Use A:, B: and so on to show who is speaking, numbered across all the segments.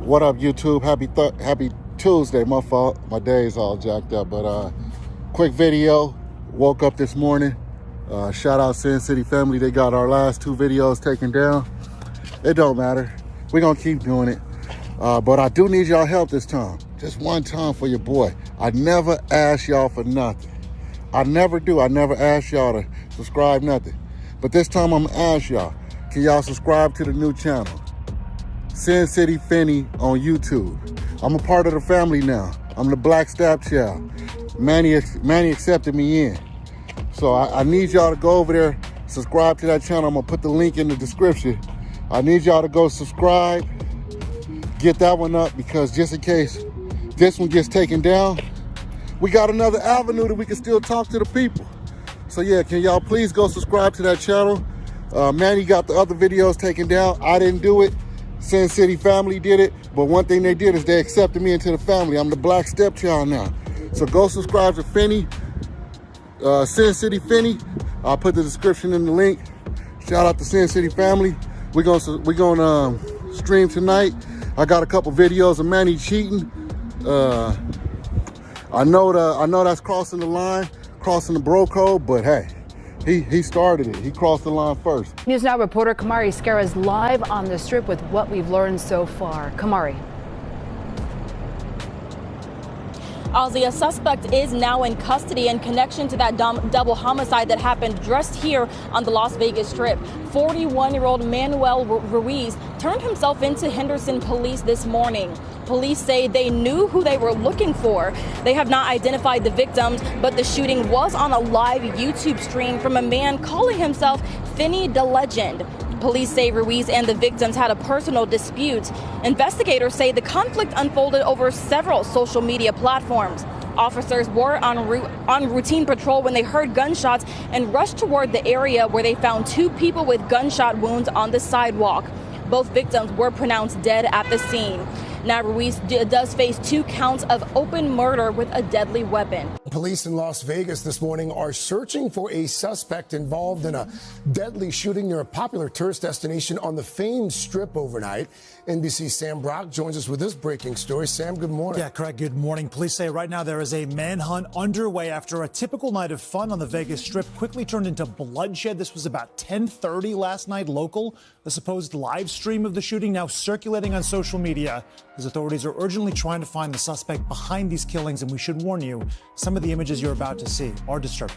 A: What up, YouTube? Happy Tuesday. My fault. My day's all jacked up. But quick video. Woke up this morning. Shout out Sin City family. They got our last 2 videos taken down. It don't matter. We're gonna keep doing it. But I do need y'all help this time. Just one time for your boy. I never ask y'all for nothing. I never do. I never ask y'all to subscribe, nothing. But this time I'm gonna ask y'all, can y'all subscribe to the new channel? Sin City Finney on YouTube. I'm a part of the family now. I'm the Black Stepchild. Manny accepted me in. So I need y'all to go over there, subscribe to that channel. I'm gonna put the link in the description. I need y'all to go subscribe, get that one up, because just in case this one gets taken down, we got another avenue that we can still talk to the people. So yeah, can y'all please go subscribe to that channel? Manny got the other videos taken down. I didn't do it. Sin City family did it. But one thing they did is they accepted me into the family. I'm the Black Stepchild now. So go subscribe to Finney, Sin City Finney. I'll put the description in the link. Shout out to Sin City family. We're gonna stream tonight. I got a couple videos of Manny cheating. I know that's crossing the line, crossing the bro code, but hey, he started it. He crossed the line first.
B: News Now reporter Kamari Scara is live on the Strip with what we've learned so far. Kamari.
C: Ozzy, a suspect is now in custody in connection to that double homicide that happened just here on the Las Vegas Strip. 41-year-old Manuel Ruiz turned himself into Henderson police this morning. Police say they knew who they were looking for. They have not identified the victims, but the shooting was on a live YouTube stream from a man calling himself Finney the Legend. Police say Ruiz and the victims had a personal dispute. Investigators say the conflict unfolded over several social media platforms. Officers were on routine patrol when they heard gunshots and rushed toward the area where they found 2 people with gunshot wounds on the sidewalk. Both victims were pronounced dead at the scene. Now Ruiz does face 2 counts of open murder with a deadly weapon.
D: Police in Las Vegas this morning are searching for a suspect involved in a deadly shooting near a popular tourist destination on the famed Strip overnight. NBC's Sam Brock joins us with this breaking story. Sam, good morning.
E: Yeah, correct. Good morning. Police say right now there is a manhunt underway after a typical night of fun on the Vegas Strip quickly turned into bloodshed. This was about 10:30 last night local. The supposed live stream of the shooting now circulating on social media as authorities are urgently trying to find the suspect behind these killings. And we should warn you, some of the images you're about to see are disturbing.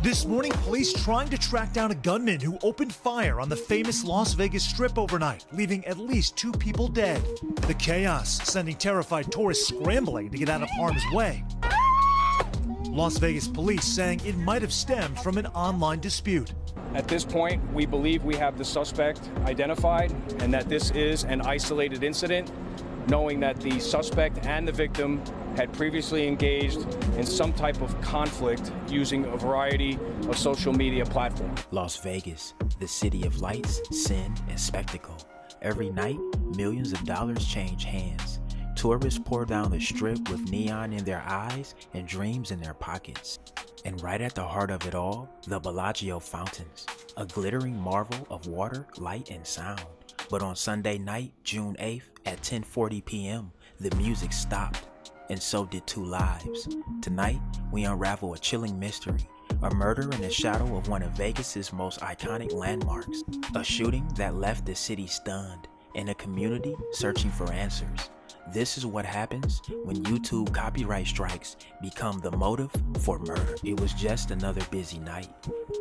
E: This morning, police trying to track down a gunman who opened fire on the famous Las Vegas Strip overnight, leaving at least 2 people dead. The chaos sending terrified tourists scrambling to get out of harm's way. Las Vegas police saying it might have stemmed from an online dispute.
F: At this point, we believe we have the suspect identified and that this is an isolated incident, knowing that the suspect and the victim had previously engaged in some type of conflict using a variety of social media platforms.
G: Las Vegas, the city of lights, sin, and spectacle. Every night, millions of dollars change hands. Tourists pour down the Strip with neon in their eyes and dreams in their pockets. And right at the heart of it all, the Bellagio fountains, a glittering marvel of water, light, and sound. But on Sunday night, June 8th at 10:40 p.m., the music stopped, and so did 2 lives. Tonight, we unravel a chilling mystery, a murder in the shadow of one of Vegas's most iconic landmarks, a shooting that left the city stunned, and a community searching for answers. This is what happens when YouTube copyright strikes become the motive for murder. It was just another busy night.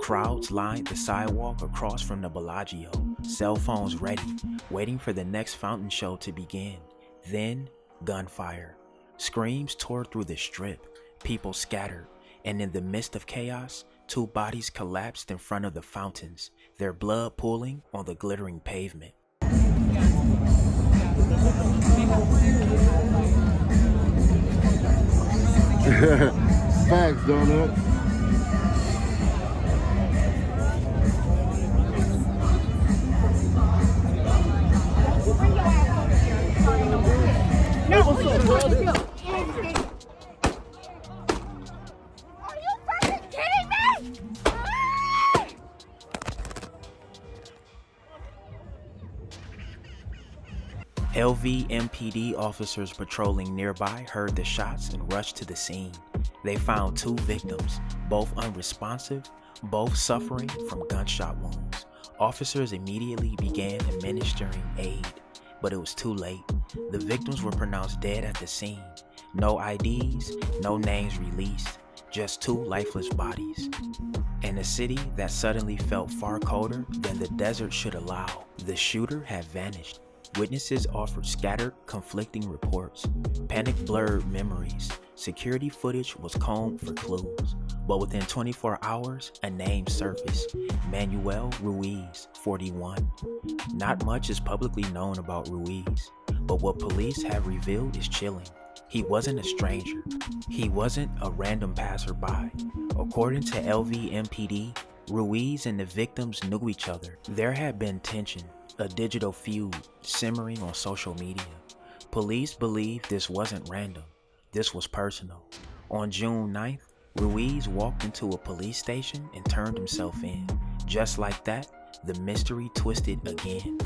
G: Crowds lined the sidewalk across from the Bellagio, cell phones ready, waiting for the next fountain show to begin. Then, gunfire. Screams tore through the Strip, people scattered, and in the midst of chaos, 2 bodies collapsed in front of the fountains, their blood pooling on the glittering pavement.
A: Facts, donut.
H: Are you freaking kidding me?
G: LVMPD officers patrolling nearby heard the shots and rushed to the scene. They found 2 victims, both unresponsive, both suffering from gunshot wounds. Officers immediately began administering aid, but it was too late. The victims were pronounced dead at the scene. No IDs, no names released, just 2 lifeless bodies. In a city that suddenly felt far colder than the desert should allow, the shooter had vanished. Witnesses offered scattered, conflicting reports. Panic blurred memories. Security footage was combed for clues. But within 24 hours, a name surfaced. Manuel Ruiz, 41. Not much is publicly known about Ruiz, but what police have revealed is chilling. He wasn't a stranger. He wasn't a random passerby. According to LVMPD, Ruiz and the victims knew each other. There had been tension, a digital feud simmering on social media. Police believe this wasn't random. This was personal. On June 9th, Ruiz walked into a police station and turned himself in. Just like that, the mystery twisted again.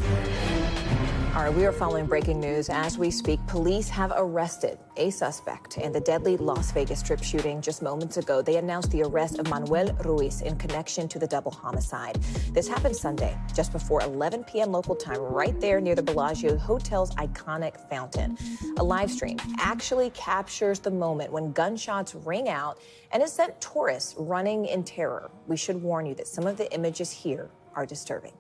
H: All right, we are following breaking news as we speak. Police have arrested a suspect in the deadly Las Vegas Strip shooting just moments ago. They announced the arrest of Manuel Ruiz in connection to the double homicide. This happened Sunday, just before 11 p.m. local time, right there near the Bellagio Hotel's iconic fountain. A live stream actually captures the moment when gunshots ring out and it sent tourists running in terror. We should warn you that some of the images here are disturbing.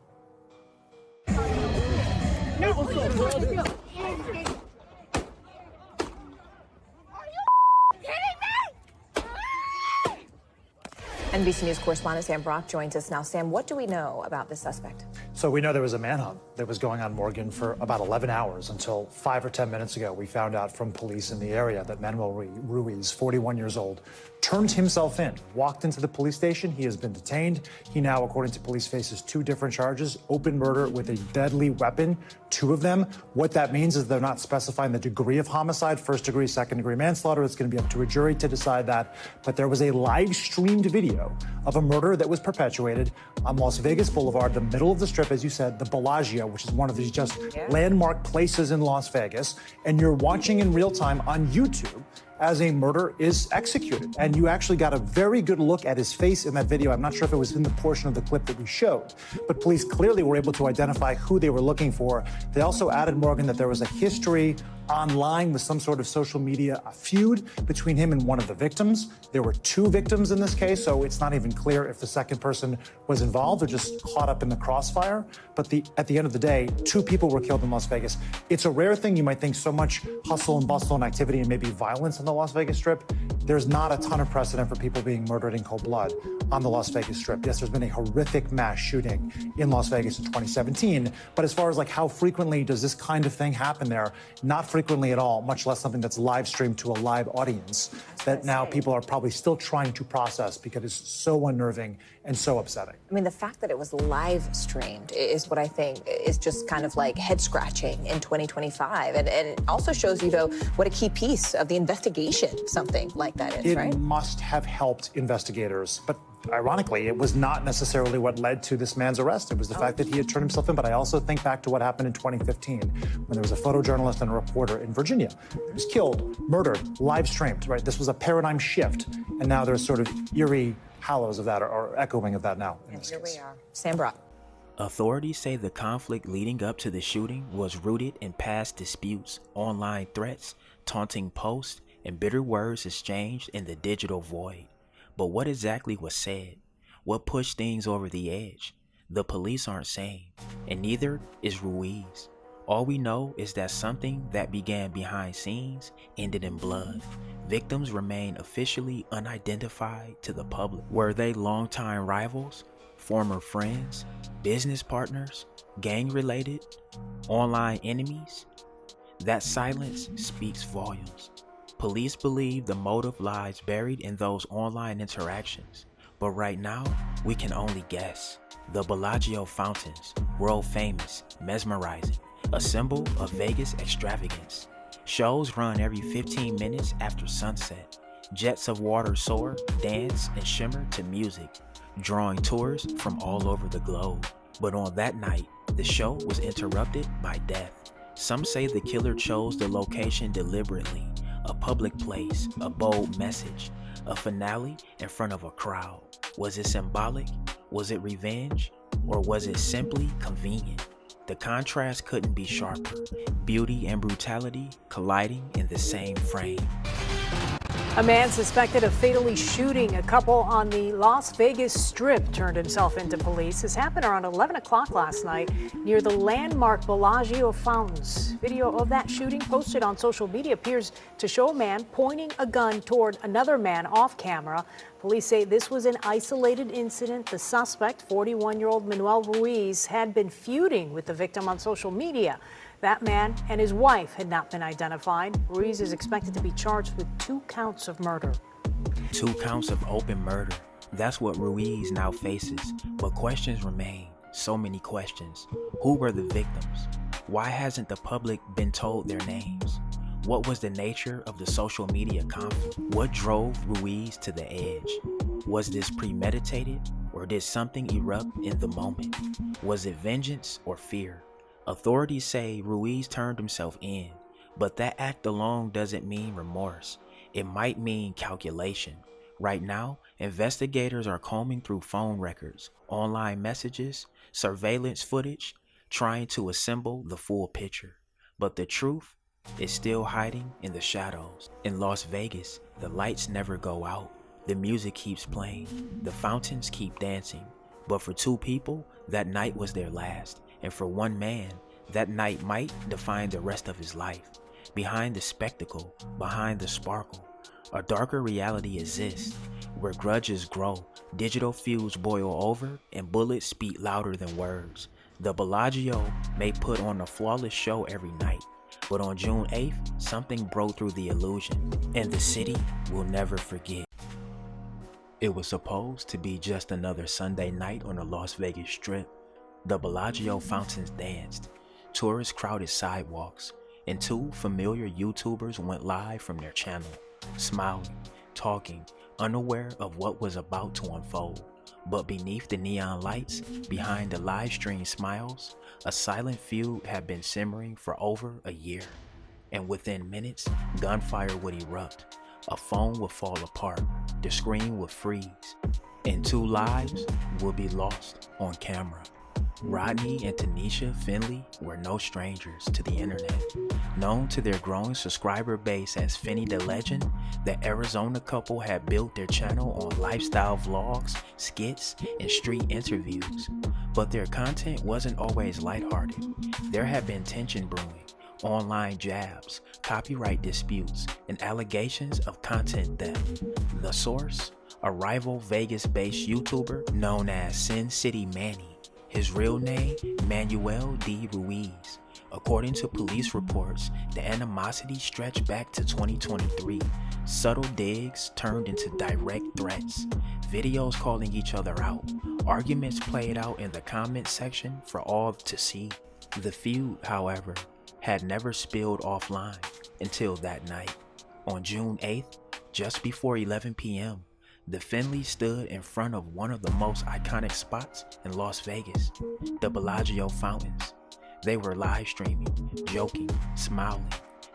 H: NBC News correspondent Sam Brock joins us now. Sam, what do we know about this suspect?
E: So we know there was a manhunt that was going on, Morgan, for about 11 hours until 5 or 10 minutes ago. We found out from police in the area that Manuel Ruiz, 41 years old, turned himself in, walked into the police station. He has been detained. He now, according to police, faces 2 different charges: open murder with a deadly weapon, 2 of them. What that means is they're not specifying the degree of homicide, 1st degree, 2nd degree manslaughter. It's going to be up to a jury to decide that. But there was a live streamed video of a murder that was perpetuated on Las Vegas Boulevard, the middle of the Strip, as you said, the Bellagio, which is one of these just landmark places in Las Vegas. And you're watching in real time on YouTube as a murder is executed. And you actually got a very good look at his face in that video. I'm not sure if it was in the portion of the clip that we showed, but police clearly were able to identify who they were looking for. They also added, Morgan, that there was a history online with some sort of social media feud between him and one of the victims. There were 2 victims in this case, so it's not even clear if the second person was involved or just caught up in the crossfire. But at the end of the day, 2 people were killed in Las Vegas. It's a rare thing. You might think so much hustle and bustle and activity and maybe violence on the Las Vegas Strip. There's not a ton of precedent for people being murdered in cold blood on the Las Vegas Strip. Yes, there's been a horrific mass shooting in Las Vegas in 2017, but as far as like how frequently does this kind of thing happen there, not frequently at all, much less something that's live streamed to a live audience that now people are probably still trying to process because it's so unnerving and so upsetting.
H: I mean, the fact that it was live streamed is what I think is just kind of like head scratching in 2025. And it also shows you, though, what a key piece of the investigation something like that is, right?
E: It must have helped investigators, but ironically, it was not necessarily what led to this man's arrest. It was the fact that he had turned himself in. But I also think back to what happened in 2015 when there was a photojournalist and a reporter in Virginia who was killed, murdered, live streamed, right? This was a paradigm shift. And now there's sort of eerie hallows of that or echoing of that now.
H: And here we are. Sam Brock.
G: Authorities say the conflict leading up to the shooting was rooted in past disputes, online threats, taunting posts, and bitter words exchanged in the digital void. But what exactly was said? What pushed things over the edge? The police aren't saying, and neither is Ruiz. All we know is that something that began behind scenes ended in blood. Victims remain officially unidentified to the public. Were they longtime rivals, former friends, business partners, gang-related, online enemies? That silence speaks volumes. Police believe the motive lies buried in those online interactions, but right now, we can only guess. The Bellagio fountains, world famous, mesmerizing, a symbol of Vegas extravagance. Shows run every 15 minutes after sunset. Jets of water soar, dance, and shimmer to music, drawing tourists from all over the globe. But on that night, the show was interrupted by death. Some say the killer chose the location deliberately, a public place, a bold message, a finale in front of a crowd. Was it symbolic? Was it revenge? Or was it simply convenient? The contrast couldn't be sharper. Beauty and brutality colliding in the same frame.
B: A man suspected of fatally shooting a couple on the Las Vegas Strip turned himself into police. This happened around 11 o'clock last night near the landmark Bellagio fountains. Video of that shooting posted on social media appears to show a man pointing a gun toward another man off camera. Police say this was an isolated incident. The suspect, 41-year-old Manuel Ruiz, had been feuding with the victim on social media. That man and his wife had not been identified. Ruiz is expected to be charged with 2 counts of murder.
G: 2 counts of open murder. That's what Ruiz now faces. But questions remain. So many questions. Who were the victims? Why hasn't the public been told their names? What was the nature of the social media conflict? What drove Ruiz to the edge? Was this premeditated, or did something erupt in the moment? Was it vengeance or fear? Authorities say Ruiz turned himself in, but that act alone doesn't mean remorse. It might mean calculation. Right now, investigators are combing through phone records, online messages, surveillance footage, trying to assemble the full picture. But the truth is still hiding in the shadows. In Las Vegas, the lights never go out. The music keeps playing. The fountains keep dancing. But for 2 people, that night was their last. And for one man, that night might define the rest of his life. Behind the spectacle, behind the sparkle, a darker reality exists, where grudges grow, digital feuds boil over, and bullets speak louder than words. The Bellagio may put on a flawless show every night, but on June 8th, something broke through the illusion, and the city will never forget. It was supposed to be just another Sunday night on the Las Vegas Strip. The Bellagio fountains danced, tourists crowded sidewalks, and 2 familiar YouTubers went live from their channel, smiling, talking, unaware of what was about to unfold. But beneath the neon lights, behind the live stream smiles, a silent feud had been simmering for over a year. And within minutes, gunfire would erupt, a phone would fall apart, the screen would freeze, and 2 lives would be lost on camera. Rodney and Tanisha Finley were no strangers to the internet. Known to their growing subscriber base as Finny the Legend, the Arizona couple had built their channel on lifestyle vlogs, skits, and street interviews. But their content wasn't always lighthearted. There had been tension brewing, online jabs, copyright disputes, and allegations of content theft. The source? A rival Vegas-based YouTuber known as Sin City Manny. His real name, Manuel D. Ruiz. According to police reports, the animosity stretched back to 2023. Subtle digs turned into direct threats. Videos calling each other out. Arguments played out in the comment section for all to see. The feud, however, had never spilled offline until that night. On June 8th, just before 11 p.m., the Finleys stood in front of one of the most iconic spots in Las Vegas, the Bellagio fountains. They were live streaming, joking, smiling.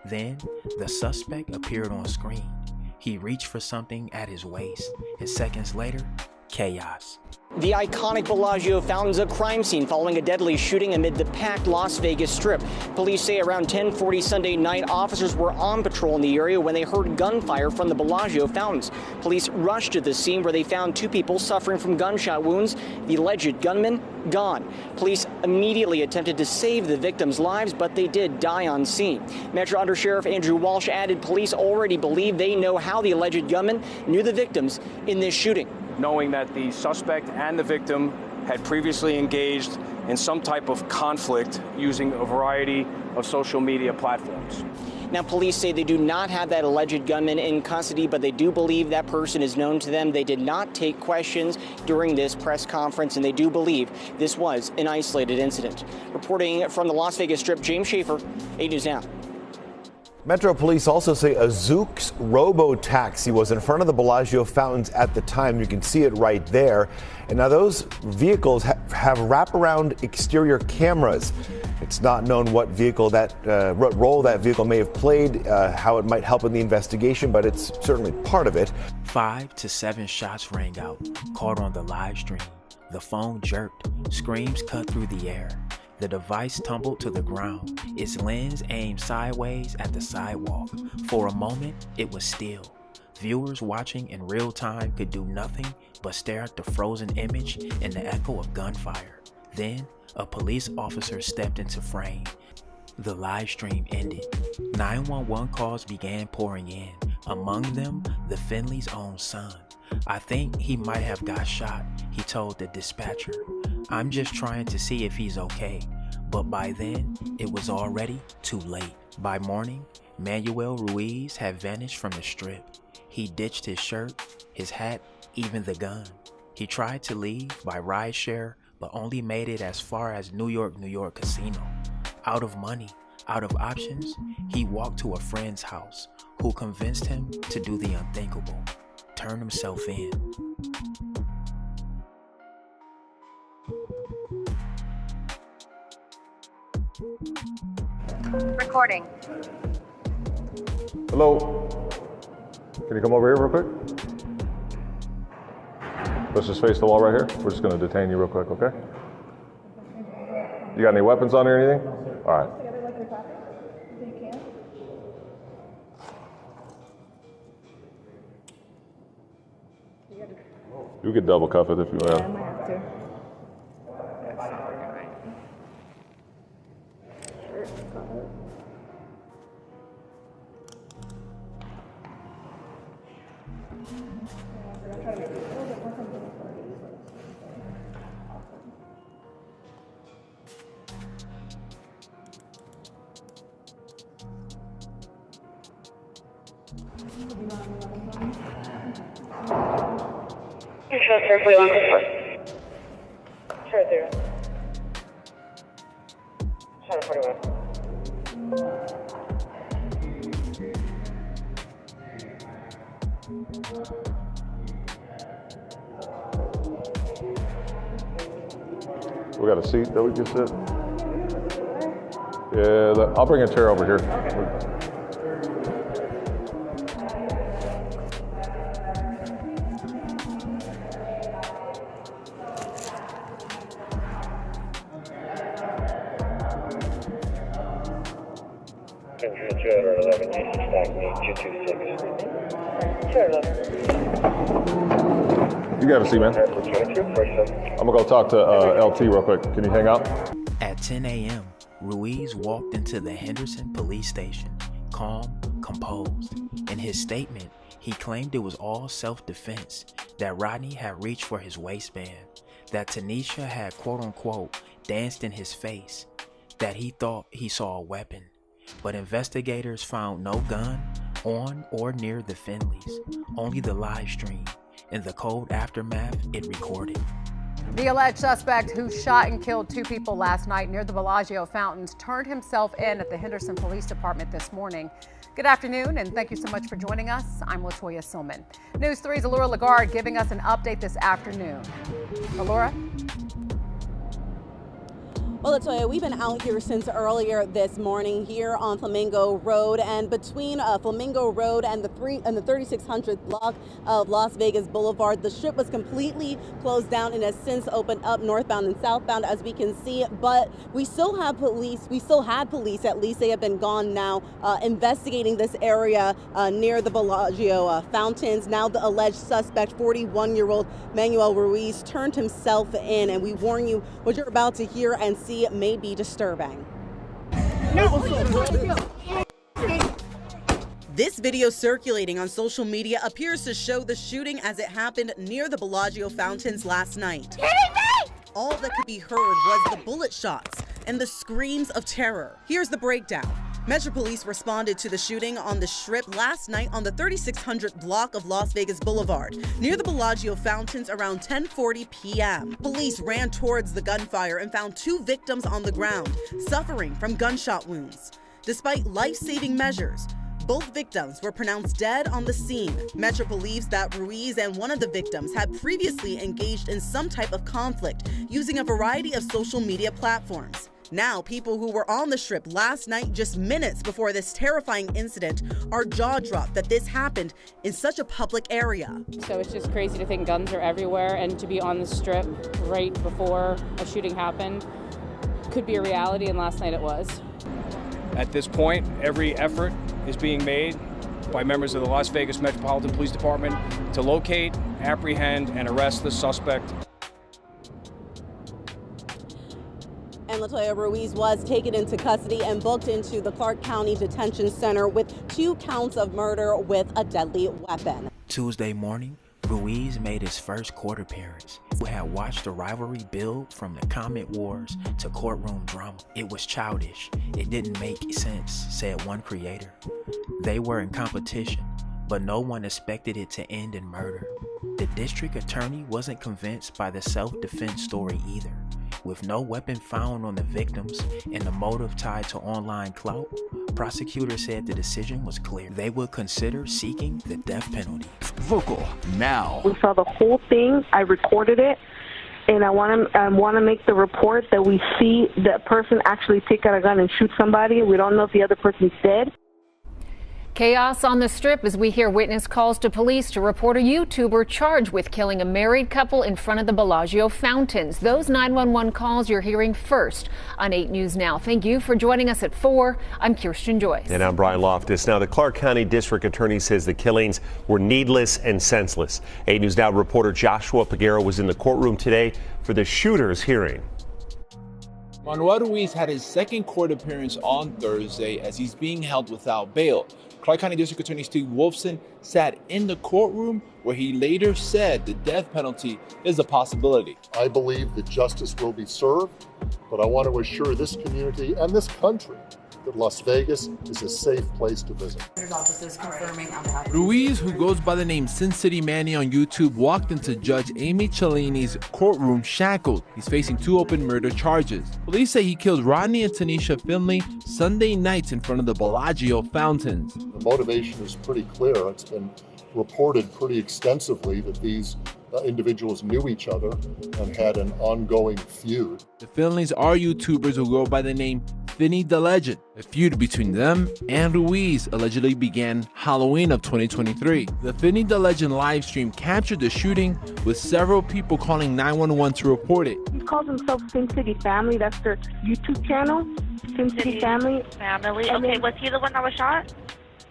G: Then, the suspect appeared on screen. He reached for something at his waist, and seconds later, chaos.
I: The iconic Bellagio fountains, a crime scene following a deadly shooting amid the packed Las Vegas Strip. Police say around 10:40 Sunday night, officers were on patrol in the area when they heard gunfire from the Bellagio fountains. Police rushed to the scene where they found 2 people suffering from gunshot wounds. The alleged gunman gone. Police immediately attempted to save the victims' lives, but they did die on scene. Metro Under Sheriff Andrew Walsh added police already believe they know how the alleged gunman knew the victims in this shooting.
F: Knowing that the suspect and the victim had previously engaged in some type of conflict using a variety of social media platforms.
I: Now, police say they do not have that alleged gunman in custody, but they do believe that person is known to them. They did not take questions during this press conference, and they do believe this was an isolated incident. Reporting from the Las Vegas Strip, James Schaefer, 8 News Now.
J: Metro police also say a Zoox robo-taxi was in front of the Bellagio fountains at the time. You can see it right there. And now those vehicles have wraparound exterior cameras. It's not known what role that vehicle may have played, how it might help in the investigation, but it's certainly part of it.
G: 5 to 7 shots rang out, caught on the live stream. The phone jerked, screams cut through the air. The device tumbled to the ground, its lens aimed sideways at the sidewalk. For a moment, it was still. Viewers watching in real time could do nothing but stare at the frozen image and the echo of gunfire. Then, a police officer stepped into frame. The live stream ended. 911 calls began pouring in, among them the Finley's own son. "I think he might have got shot," he told the dispatcher. "I'm just trying to see if he's okay." But by then, it was already too late. By morning, Manuel Ruiz had vanished from the strip. He ditched his shirt, his hat, even the gun. He tried to leave by rideshare, but only made it as far as New York Casino. Out of money, out of options, he walked to a friend's house, who convinced him to do the unthinkable, turn himself in.
K: Recording.
L: Hello. Can you come over here real quick? Let's just face the wall right here. We're just going to detain you real quick, okay? You got any weapons on you or anything? All right. You could double cuff it if you want. We got a seat that we can sit. Yeah, I'll bring a chair over here. You got a seat, man. I'm gonna go talk to LT real quick. Can you hang out?
G: At 10 a.m., Ruiz walked into the Henderson police station, calm, composed. In his statement, he claimed it was all self-defense, that Rodney had reached for his waistband, that Tanisha had quote-unquote danced in his face, that he thought he saw a weapon. But investigators found no gun on or near the Finleys, only the live stream and the cold aftermath it recorded.
M: The alleged suspect who shot and killed 2 people last night near the Bellagio fountains turned himself in at the Henderson Police Department this morning. Good afternoon, and thank you so much for joining us. I'm Latoya Silman. News 3's Allura Lagarde giving us an update this afternoon. Allura?
N: Well, Latoya, we've been out here since earlier this morning here on Flamingo Road, and between Flamingo Road and the 3600th block of Las Vegas Boulevard, the strip was completely closed down and has since opened up northbound and southbound, as we can see. But we still have police. We still had police, at least they have been gone now, investigating this area near the Bellagio fountains. Now the alleged suspect, 41-year-old Manuel Ruiz, turned himself in, and we warn you, what you're about to hear and see may be disturbing. This video circulating on social media appears to show the shooting as it happened near the Bellagio fountains last night. All that could be heard was the bullet shots and the screams of terror. Here's the breakdown. Metro Police responded to the shooting on the Strip last night on the 3600th block of Las Vegas Boulevard, near the Bellagio fountains around 10:40 p.m. Police ran towards the gunfire and found 2 victims on the ground, suffering from gunshot wounds. Despite life-saving measures, both victims were pronounced dead on the scene. Metro believes that Ruiz and one of the victims had previously engaged in some type of conflict using a variety of social media platforms. Now, people who were on the Strip last night, just minutes before this terrifying incident, are jaw-dropped that this happened in such a public area.
K: So it's just crazy to think guns are everywhere, and to be on the Strip right before a shooting happened could be a reality, and last night it was.
F: At this point, every effort is being made by members of the Las Vegas Metropolitan Police Department to locate, apprehend, and arrest the suspect.
O: And LaToya Ruiz was taken into custody and booked into the Clark County Detention Center with 2 counts of murder with a deadly weapon.
G: Tuesday morning, Ruiz made his first court appearance. Who had watched the rivalry build from the comment wars to courtroom drama. It was childish. It didn't make sense, said one creator. They were in competition, but no one expected it to end in murder. The district attorney wasn't convinced by the self-defense story either. With no weapon found on the victims and the motive tied to online clout, prosecutors said the decision was clear. They would consider seeking the death penalty.
P: Vocal now.
Q: We saw the whole thing. I recorded it, and I want to make the report that we see that person actually take out a gun and shoot somebody. We don't know if the other person's dead.
R: Chaos on the Strip as we hear witness calls to police to report a YouTuber charged with killing a married couple in front of the Bellagio fountains. Those 911 calls you're hearing first on 8 News Now. Thank you for joining us at 4. I'm Kirsten Joyce.
S: And I'm Brian Loftus. Now, the Clark County District Attorney says the killings were needless and senseless. 8 News Now reporter Joshua Peguero was in the courtroom today for the shooter's hearing.
T: Manuel Ruiz had his second court appearance on Thursday as he's being held without bail. Clark County District Attorney Steve Wolfson sat in the courtroom where he later said the death penalty is a possibility.
U: I believe that justice will be served, but I want to assure this community and this country that Las Vegas is a safe place to visit.
T: Ruiz, who goes by the name Sin City Manny on YouTube, walked into Judge Amy Cellini's courtroom shackled. He's facing 2 open murder charges. Police say he killed Rodney and Tanisha Finley Sunday nights in front of the Bellagio fountains.
U: The motivation is pretty clear. It's been reported pretty extensively that these individuals knew each other and had an ongoing feud.
T: The Finleys are YouTubers who go by the name Finny the Legend. A feud between them and Ruiz allegedly began Halloween of 2023. The Finny the Legend live stream captured the shooting with several people calling 911 to report it.
Q: He calls himself Sin City Family. That's their YouTube channel. Sin City Family.
V: Okay, was he the one that was shot?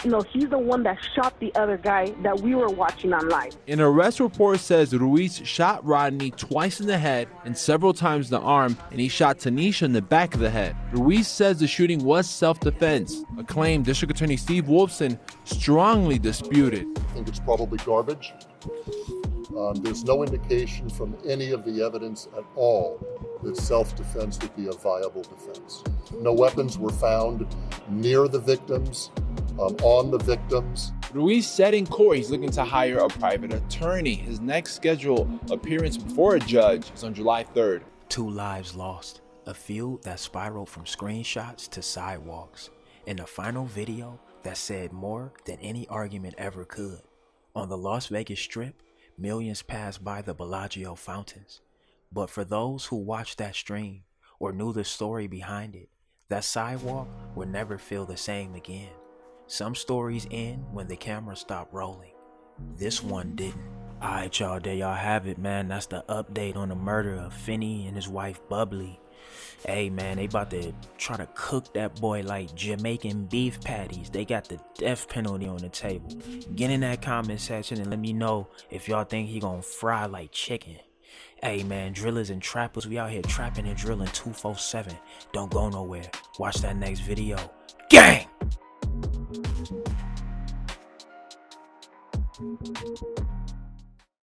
Q: No, he's the one that shot the other guy that we were watching on live.
T: An arrest report says Ruiz shot Rodney twice in the head and several times in the arm, and he shot Tanisha in the back of the head. Ruiz says the shooting was self-defense, a claim District Attorney Steve Wolfson strongly disputed.
U: I think it's probably garbage. There's no indication from any of the evidence at all that self-defense would be a viable defense. No weapons were found near the victims, on the victims.
T: Ruiz said in court he's looking to hire a private attorney. His next scheduled appearance before a judge is on July 3rd.
G: 2 lives lost, a feud that spiraled from screenshots to sidewalks, and a final video that said more than any argument ever could. On the Las Vegas Strip, millions passed by the Bellagio fountains. But for those who watched that stream or knew the story behind it, that sidewalk would never feel the same again. Some stories end when the camera stopped rolling. This one didn't. Alright y'all, there y'all have it, man. That's the update on the murder of Finney and his wife Bubbly. Hey man, they about to try to cook that boy like Jamaican beef patties. They got the death penalty on the table. Get in that comment section and let me know if y'all think he gonna fry like chicken. Hey man, drillers and trappers, we out here trapping and drilling 247. Don't go nowhere. Watch that next video. Gang!